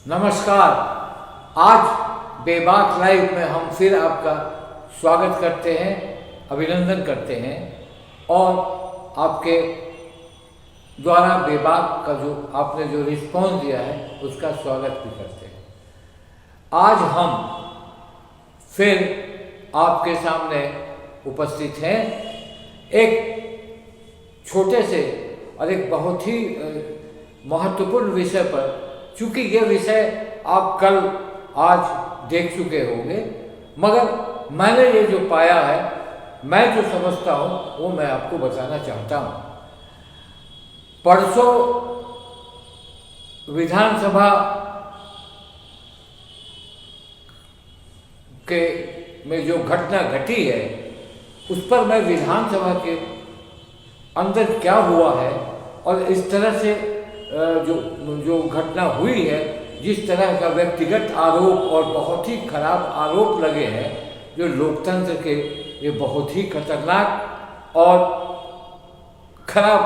नमस्कार। आज बेबाक लाइव में हम फिर आपका स्वागत करते हैं, अभिनंदन करते हैं और आपके द्वारा बेबाक का जो आपने जो रिस्पॉन्स दिया है उसका स्वागत भी करते हैं। आज हम फिर आपके सामने उपस्थित हैं एक छोटे से और एक बहुत ही महत्वपूर्ण विषय पर। चूँकि ये विषय आप कल आज देख चुके होंगे, मगर मैंने ये जो पाया है, मैं जो समझता हूँ वो मैं आपको बताना चाहता हूँ। परसों विधानसभा के में जो घटना घटी है उस पर मैं विधानसभा के अंदर क्या हुआ है और इस तरह से जो घटना हुई है, जिस तरह का व्यक्तिगत आरोप और बहुत ही खराब आरोप लगे हैं जो लोकतंत्र के ये बहुत ही खतरनाक और खराब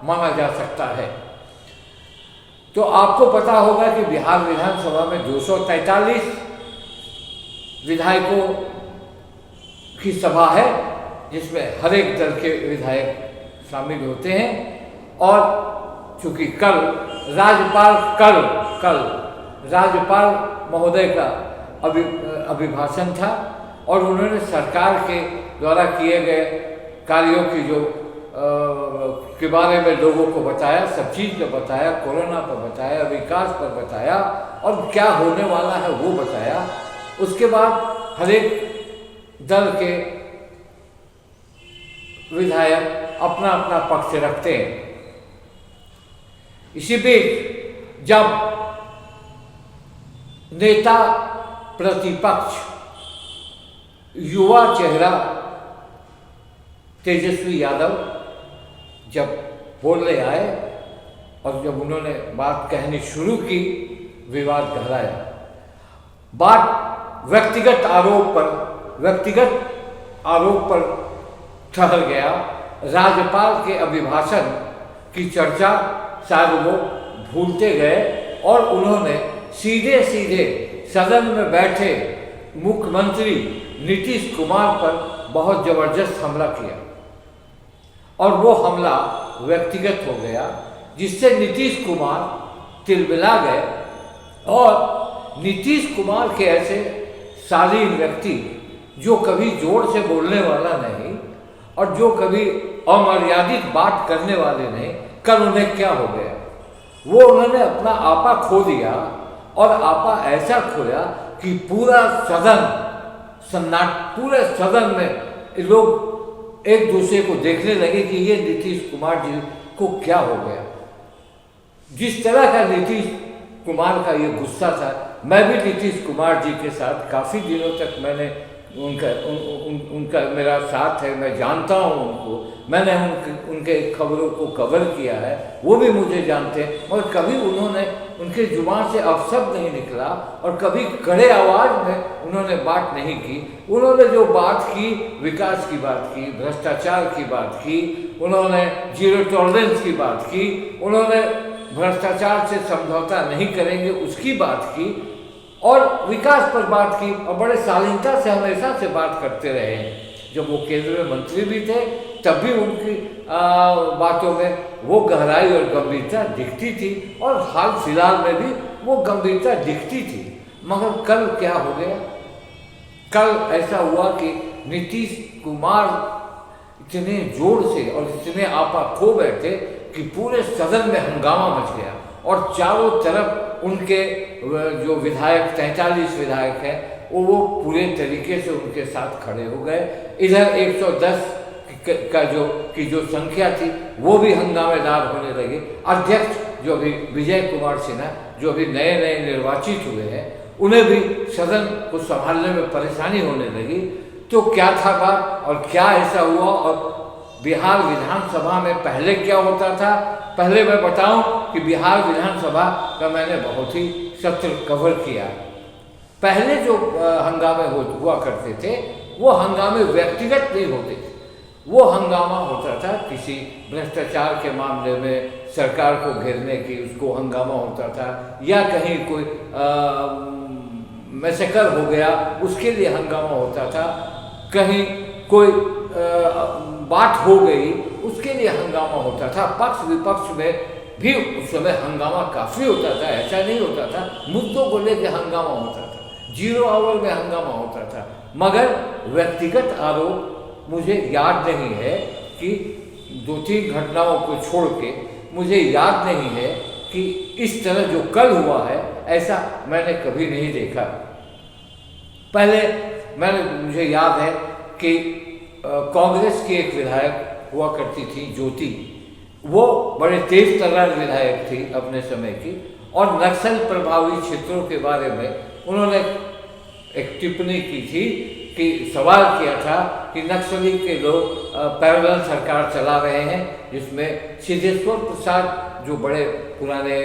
माना जा सकता है। तो आपको पता होगा कि बिहार विधानसभा में 243 विधायकों की सभा है, जिसमें हर एक दल के विधायक शामिल होते हैं। और चूँकि कल राज्यपाल महोदय का अभिभाषण था और उन्होंने सरकार के द्वारा किए गए कार्यों की के बारे में लोगों को बताया, सब चीज़ पर बताया, कोरोना पर बताया, विकास पर बताया और क्या होने वाला है वो बताया। उसके बाद हर एक दल के विधायक अपना अपना पक्ष रखते हैं। इसी बीच जब नेता प्रतिपक्ष युवा चेहरा तेजस्वी यादव जब बोलने आए और जब उन्होंने बात कहनी शुरू की, विवाद गहराया। बात व्यक्तिगत आरोप पर ठहर गया। राज्यपाल के अभिभाषण की चर्चा शायद वो भूलते गए और उन्होंने सीधे सदन में बैठे मुख्यमंत्री नीतीश कुमार पर बहुत ज़बरदस्त हमला किया और वो हमला व्यक्तिगत हो गया, जिससे नीतीश कुमार तिलमिला गए। और नीतीश कुमार के ऐसे शालीन व्यक्ति जो कभी जोर से बोलने वाला नहीं और जो कभी अमर्यादित बात करने वाले नहीं, कल उन्हें क्या हो गया, वो उन्होंने अपना आपा खो दिया और आपा ऐसा खोया कि पूरे सदन में लोग एक दूसरे को देखने लगे कि ये नीतीश कुमार जी को क्या हो गया। जिस तरह का नीतीश कुमार का ये गुस्सा था, मैं भी नीतीश कुमार जी के साथ काफ़ी दिनों तक मैंने उनका मेरा साथ है, मैं जानता हूँ उनको, मैंने उनके खबरों को कवर किया है, वो भी मुझे जानते हैं, मगर कभी उन्होंने उनके जुबान से अपशब्द नहीं निकला और कभी कड़े आवाज़ में उन्होंने बात नहीं की। उन्होंने जो बात की, विकास की बात की, भ्रष्टाचार की बात की, उन्होंने जीरो टॉलरेंस की बात की, उन्होंने भ्रष्टाचार से समझौता नहीं करेंगे उसकी बात की और विकास पर बात की और बड़े शालीनता से हमेशा से बात करते रहे। जब वो केंद्र में मंत्री भी थे तब भी उनकी बातों में वो गहराई और गंभीरता दिखती थी और हाल फिलहाल में भी वो गंभीरता दिखती थी। मगर कल क्या हो गया? कल ऐसा हुआ कि नीतीश कुमार इतने जोर से और इतने आपा खो बैठे कि पूरे सदन में हंगामा मच गया और चारों तरफ उनके जो विधायक 43 विधायक हैं वो पूरे तरीके से उनके साथ खड़े हो गए। इधर 110 की जो संख्या थी वो भी हंगामेदार होने लगे। अध्यक्ष जो अभी विजय कुमार सिन्हा जो अभी नए निर्वाचित हुए हैं, उन्हें भी सदन को संभालने में परेशानी होने लगी। तो क्या था बात और क्या ऐसा हुआ और बिहार विधानसभा में पहले क्या होता था? पहले मैं बताऊं कि बिहार विधानसभा का मैंने बहुत ही सत्र कवर किया। पहले जो हंगामे हुआ करते थे वो हंगामे व्यक्तिगत नहीं होते थे, वो हंगामा होता था किसी भ्रष्टाचार के मामले में, सरकार को घेरने की उसको हंगामा होता था, या कहीं कोई मैसेकर हो गया उसके लिए हंगामा होता था, कहीं कोई बात हो गई उसके लिए हंगामा होता था। पक्ष विपक्ष में भी उस समय हंगामा काफ़ी होता था, ऐसा नहीं होता था, मुद्दों को लेकर हंगामा होता था, 0 आवर में हंगामा होता था। मगर व्यक्तिगत आरोप मुझे याद नहीं है कि 2-3 घटनाओं को छोड़ के मुझे याद नहीं है कि इस तरह जो कल हुआ है ऐसा मैंने कभी नहीं देखा। पहले मुझे याद है कि कांग्रेस की एक विधायक हुआ करती थी ज्योति, वो बड़े तेज तर्रार विधायक थी अपने समय की, और नक्सल प्रभावित क्षेत्रों के बारे में उन्होंने एक टिप्पणी की थी कि सवाल किया था कि नक्सली के लोग पैरेलल सरकार चला रहे हैं, जिसमें सिद्धेश्वर प्रसाद जो बड़े पुराने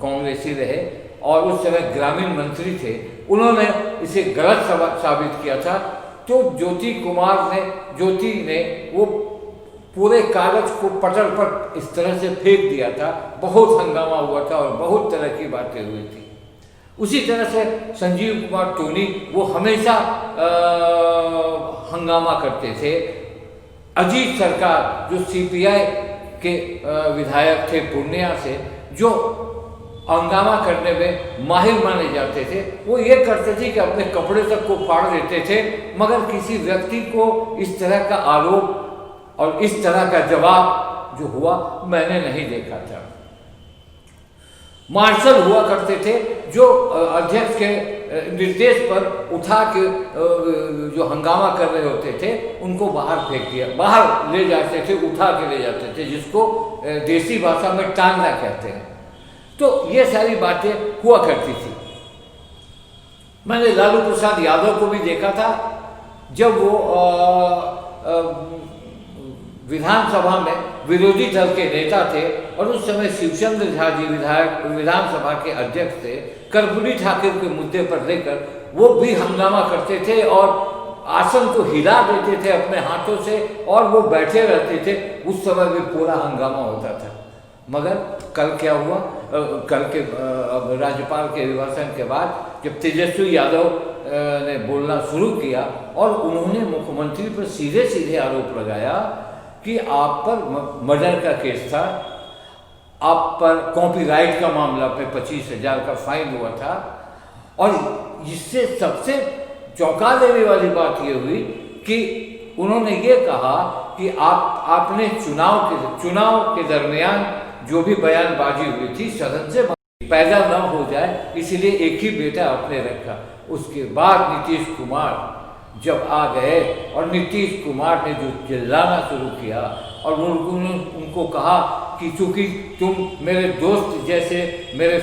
कांग्रेसी रहे और उस समय ग्रामीण मंत्री थे, उन्होंने इसे गलत साबित किया था। तो ज्योति ने वो पूरे कागज को पटल पर इस तरह से फेंक दिया था, बहुत हंगामा हुआ था और बहुत तरह की बातें हुई थी। उसी तरह से संजीव कुमार टोनी वो हमेशा हंगामा करते थे। अजीत सरकार जो सीपीआई के विधायक थे पूर्णिया से, जो हंगामा करने में माहिर माने जाते थे, वो ये करते थे कि अपने कपड़े तक को फाड़ देते थे, मगर किसी व्यक्ति को इस तरह का आरोप और इस तरह का जवाब जो हुआ मैंने नहीं देखा था। मार्शल हुआ करते थे जो अध्यक्ष के निर्देश पर उठा के जो हंगामा कर रहे होते थे उनको बाहर फेंक दिया, बाहर ले जाते थे, उठा के ले जाते थे, जिसको देसी भाषा में टांगना कहते हैं। तो ये सारी बातें हुआ करती थी। मैंने लालू प्रसाद यादव को भी देखा था जब वो विधानसभा में विरोधी दल के नेता थे और उस समय शिवचंद्र झा जी विधानसभा के अध्यक्ष थे। कर्पूरी ठाकुर के मुद्दे पर लेकर वो भी हंगामा करते थे और आसन को हिला देते थे अपने हाथों से और वो बैठे रहते थे। उस समय भी पूरा हंगामा होता था। मगर कल क्या हुआ, कल के राज्यपाल के अभिभाषण के बाद जब तेजस्वी यादव ने बोलना शुरू किया और उन्होंने मुख्यमंत्री पर सीधे सीधे आरोप लगाया कि आप पर मर्डर का केस था, आप पर कॉपीराइट का मामला पे 25,000 का फाइन हुआ था। और इससे सबसे चौंका देने वाली बात ये हुई कि उन्होंने ये कहा कि आपने चुनाव के दरमियान जो भी बयानबाजी हुई थी सदन से पैदा न हो जाए इसलिए एक ही बेटा आपने रखा। उसके बाद नीतीश कुमार जब आ गए और नीतीश कुमार ने जो चिल्लाना शुरू किया और उनको कहा कि चूंकि तुम मेरे दोस्त जैसे मेरे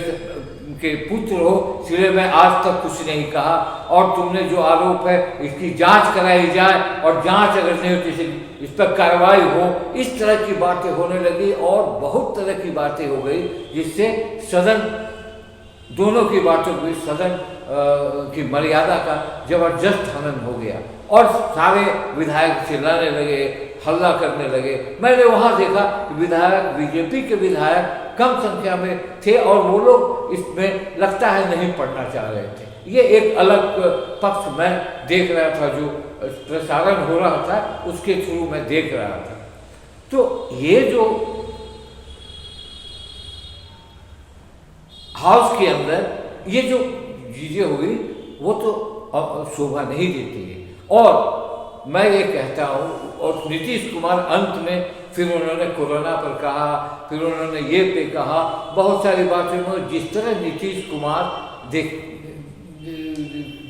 के पुत्र हो इसलिए मैं आज तक कुछ नहीं कहा और तुमने जो आरोप है इसकी जांच कराई जाए और जांच अगर नहीं होती इस पर कार्रवाई हो, इस तरह की बातें होने लगी और बहुत तरह की बातें हो गई जिससे सदन दोनों की बातों की सदन की मर्यादा का जबरदस्त हनन हो गया और सारे विधायक चिल्लाने लगे, हल्ला करने लगे। मैंने वहाँ देखा कि विधायक बीजेपी के विधायक कम संख्या में थे और वो लोग इसमें लगता है नहीं पढ़ना चाह रहे थे। ये एक अलग पक्ष मैं देख रहा था, जो प्रसारण हो रहा था उसके थ्रू मैं देख रहा था। तो ये जो हाउस के अंदर ये जो चीजें हुई वो तो शोभा नहीं देती है। और मैं ये कहता हूँ, और नीतीश कुमार अंत में फिर उन्होंने कोरोना पर कहा, फिर उन्होंने ये पे कहा, बहुत सारी बातें में जिस तरह नीतीश कुमार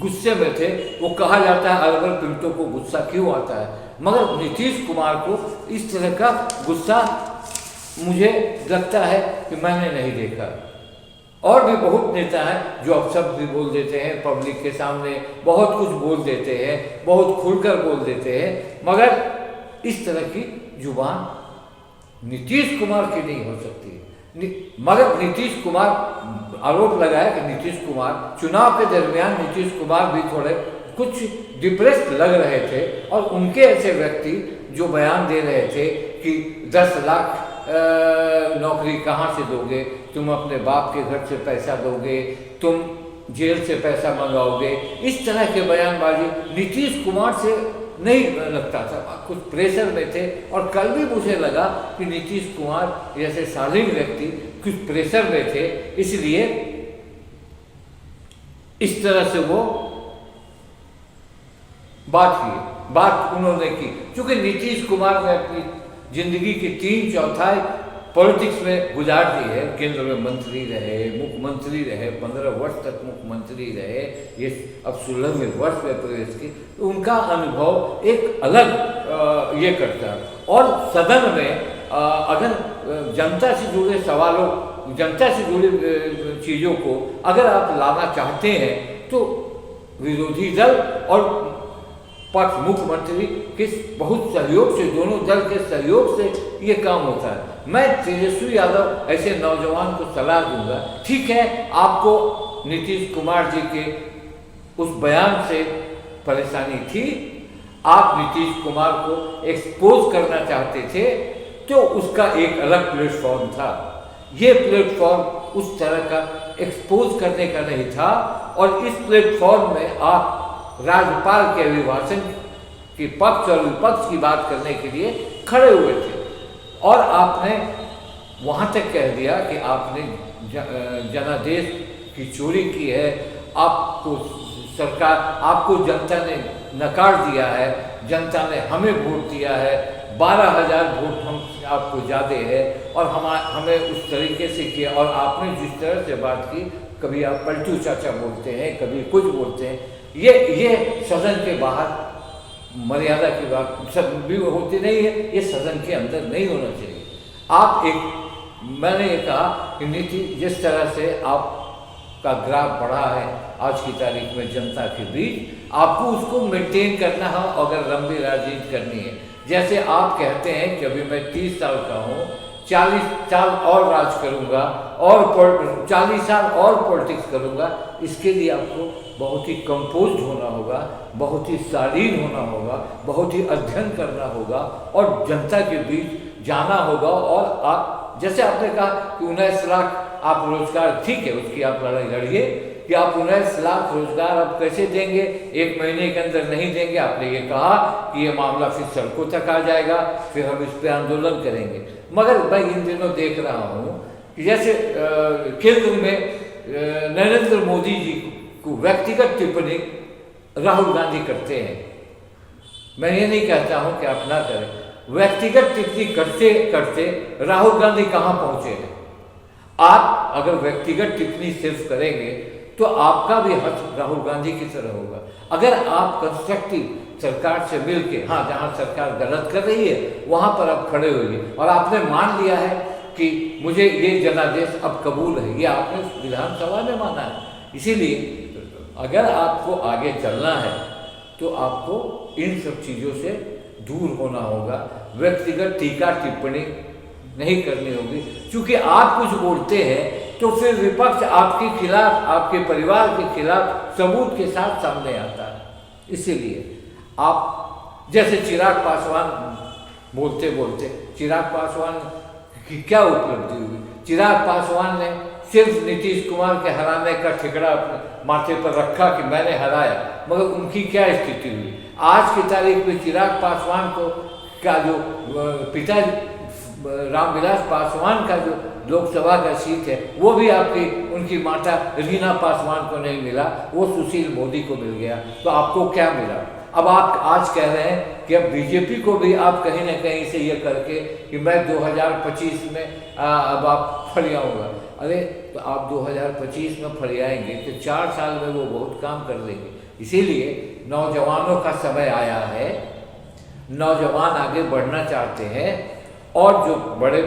गुस्से में थे, वो कहा जाता है अलवर पिंटो को गुस्सा क्यों आता है, मगर नीतीश कुमार को इस तरह का गुस्सा मुझे लगता है कि मैंने नहीं देखा। और भी बहुत नेता हैं जो अब सब भी बोल देते हैं, पब्लिक के सामने बहुत कुछ बोल देते हैं, बहुत खुलकर बोल देते हैं, मगर इस तरह की जुबान नीतीश कुमार की नहीं हो सकती। मगर नीतीश कुमार आरोप लगाया कि नीतीश कुमार चुनाव के दरमियान नीतीश कुमार भी थोड़े कुछ डिप्रेस्ड लग रहे थे और उनके ऐसे व्यक्ति जो बयान दे रहे थे कि 10 लाख नौकरी कहाँ से दोगे, तुम अपने बाप के घर से पैसा दोगे, तुम जेल से पैसा मंगाओगे, इस तरह के बयानबाजी नीतीश कुमार से नहीं लगता था। कुछ प्रेशर में थे और कल भी मुझे लगा कि नीतीश कुमार जैसे शालीन व्यक्ति कुछ प्रेशर में थे, इसलिए इस तरह से वो बात उन्होंने की। क्योंकि नीतीश कुमार ने अपनी जिंदगी की 3/4 पॉलिटिक्स में गुजार दी है। केंद्र में मंत्री रहे, मुख्यमंत्री रहे, 15 वर्ष तक मुख्यमंत्री रहे, ये अब 16वें वर्ष में प्रवेश की, तो उनका अनुभव एक अलग ये करता है। और सदन में अगर जनता से जुड़े सवालों, जनता से जुड़ी चीज़ों को अगर आप लाना चाहते हैं तो विरोधी दल और पक्ष मुख्यमंत्री के बहुत सहयोग से, दोनों दल के सहयोग से ये काम होता है। मैं तेजस्वी यादव ऐसे नौजवान को सलाह दूंगा, ठीक है आपको नीतीश कुमार जी के उस बयान से परेशानी थी, आप नीतीश कुमार को एक्सपोज करना चाहते थे, तो उसका एक अलग प्लेटफॉर्म था। ये प्लेटफॉर्म उस तरह का एक्सपोज करने का नहीं था और इस प्लेटफॉर्म में आप राज्यपाल के अभिभाषण के पक्ष और विपक्ष की बात करने के लिए खड़े हुए थे और आपने वहाँ तक कह दिया कि आपने जनादेश की चोरी की है, आपको सरकार, आपको जनता ने नकार दिया है, जनता ने हमें वोट दिया है, 12,000 वोट हम आपको ज़्यादा है और हमें उस तरीके से किया। और आपने जिस तरह से बात की, कभी आप पलटू चाचा बोलते हैं, कभी कुछ बोलते हैं, ये सदन के बाहर मर्यादा की बात सब भी होती नहीं है, ये सदन के अंदर नहीं होना चाहिए। आप मैंने ये कहा कि नीति जिस तरह से आपका ग्राफ बढ़ा है आज की तारीख में जनता के बीच, आपको उसको मेंटेन करना है अगर लंबी राजनीति करनी है। जैसे आप कहते हैं कि अभी मैं 30 साल का हूँ, 40 साल और राज करूँगा और 40 साल और पॉलिटिक्स करूँगा, इसके लिए आपको बहुत ही कंपोज्ड होना होगा, बहुत ही शालीन होना होगा, बहुत ही अध्ययन करना होगा और जनता के बीच जाना होगा। और आप जैसे आपने कहा कि 19 लाख आप रोजगार, ठीक है उसकी आप लड़ाई लड़िए कि आप 19 लाख रोजगार आप कैसे देंगे, 1 महीने के अंदर नहीं देंगे। आपने ये कहा कि ये मामला फिर सड़कों तक आ जाएगा, फिर हम इस पर आंदोलन करेंगे। मगर मैं इन दिनों देख रहा हूँ कि जैसे केंद्र में नरेंद्र मोदी जी को व्यक्तिगत टिप्पणी राहुल गांधी करते हैं। मैं ये नहीं कहता हूँ कि आप ना करें, व्यक्तिगत टिप्पणी करते करते राहुल गांधी कहाँ पहुँचे हैं। आप अगर व्यक्तिगत टिप्पणी सिर्फ करेंगे तो आपका भी हक राहुल गांधी की तरह होगा। अगर आप कंस्ट्रक्टिव सरकार से मिल के, हाँ जहाँ सरकार गलत कर रही है वहाँ पर आप खड़े होइए और आपने मान लिया है कि मुझे ये जनादेश अब कबूल है, ये आपने विधानसभा में माना है। इसीलिए अगर आपको आगे चलना है तो आपको इन सब चीज़ों से दूर होना होगा, व्यक्तिगत टीका टिप्पणी नहीं करनी होगी। क्योंकि आप कुछ बोलते हैं तो फिर विपक्ष आपके खिलाफ, आपके परिवार के खिलाफ सबूत के साथ सामने आता है। इसीलिए आप जैसे चिराग पासवान बोलते बोलते, चिराग पासवान की क्या उपलब्धि हुई? चिराग पासवान ने सिर्फ नीतीश कुमार के हराने का ठिकरा अपने माथे पर रखा कि मैंने हराया, मगर उनकी क्या स्थिति हुई? आज की तारीख में चिराग पासवान को का जो पिता रामविलास पासवान का जो लोकसभा का सीट है वो भी आपकी उनकी माता रीना पासवान को नहीं मिला, वो सुशील मोदी को मिल गया। तो आपको क्या मिला? अब आप आज कह रहे हैं कि अब बीजेपी को भी आप कहीं ना कहीं से ये करके कि मैं 2025 में अब आप फरियाऊँगा। अरे तो आप 2025 में फरियाएंगे तो 4 साल में वो बहुत काम कर लेंगे। इसीलिए नौजवानों का समय आया है, नौजवान आगे बढ़ना चाहते हैं और जो बड़े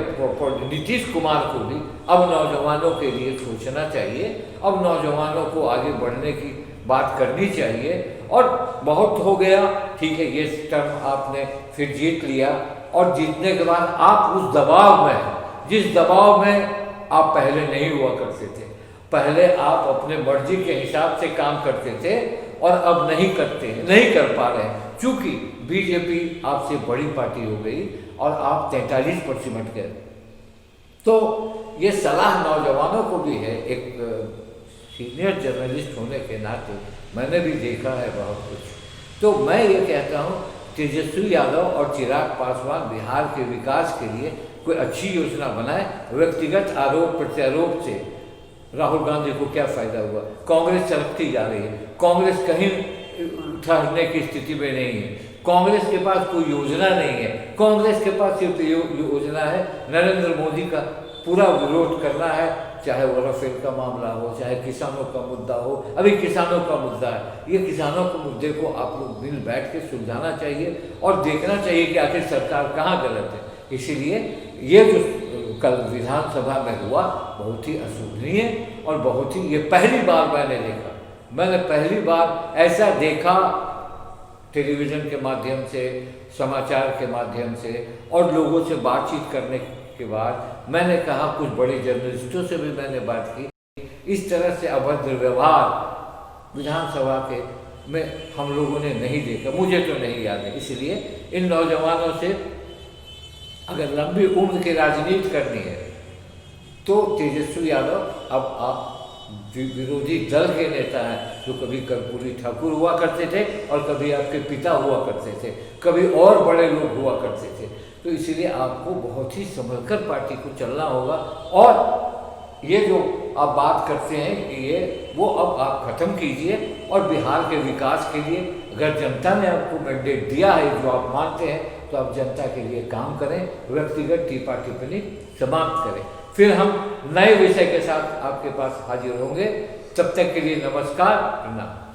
नीतीश कुमार को भी अब नौजवानों के लिए सोचना चाहिए, अब नौजवानों को आगे बढ़ने की बात करनी चाहिए। और बहुत हो गया, ठीक है ये टर्म आपने फिर जीत लिया और जीतने के बाद आप उस दबाव में हैं जिस दबाव में आप पहले नहीं हुआ करते थे। पहले आप अपने मर्जी के हिसाब से काम करते थे और अब नहीं करते हैं, नहीं कर पा रहे हैं क्योंकि बीजेपी आपसे बड़ी पार्टी हो गई और आप 43% गए। तो ये सलाह नौजवानों को भी है, एक सीनियर जर्नलिस्ट होने के नाते मैंने भी देखा है बहुत कुछ। तो मैं ये कहता हूँ तेजस्वी यादव और चिराग पासवान बिहार के विकास के लिए कोई अच्छी योजना बनाए। व्यक्तिगत आरोप प्रत्यारोप से राहुल गांधी को क्या फायदा हुआ? कांग्रेस चरकती जा रही है, कांग्रेस कहीं ठहरने की स्थिति में नहीं है, कांग्रेस के पास कोई योजना नहीं है। कांग्रेस के पास सिर्फ योजना है नरेंद्र मोदी का पूरा विरोध करना है, चाहे वो राफेल का मामला हो, चाहे किसानों का मुद्दा हो। अभी किसानों का मुद्दा है, ये किसानों के मुद्दे को आप लोग मिल बैठ के सुलझाना चाहिए और देखना चाहिए कि आखिर सरकार कहाँ गलत है। इसीलिए ये जो कल विधानसभा में हुआ बहुत ही अशोभनीय और बहुत ही, ये पहली बार मैंने पहली बार ऐसा देखा टेलीविज़न के माध्यम से, समाचार के माध्यम से और लोगों से बातचीत करने के बाद। मैंने कहा, कुछ बड़े जर्नलिस्टों से भी मैंने बात की, इस तरह से अभद्र व्यवहार विधानसभा के में हम लोगों ने नहीं देखा, मुझे तो नहीं याद है। इसलिए इन नौजवानों से अगर लंबी उम्र की राजनीति करनी है तो तेजस्वी यादव अब आप विरोधी दल के नेता हैं, जो कभी कर्पूरी ठाकुर हुआ करते थे और कभी आपके पिता हुआ करते थे, कभी और बड़े लोग हुआ करते थे। तो इसीलिए आपको बहुत ही संभलकर पार्टी को चलना होगा। और ये जो आप बात करते हैं कि ये वो अब आप खत्म कीजिए और बिहार के विकास के लिए अगर जनता ने आपको मैंडेट दिया है जो आप मानते हैं, तो आप जनता के लिए काम करें, व्यक्तिगत टीपा टिप्पणी समाप्त करें। फिर हम नए विषय के साथ आपके पास हाजिर होंगे। तब तक के लिए नमस्कार, प्रणाम।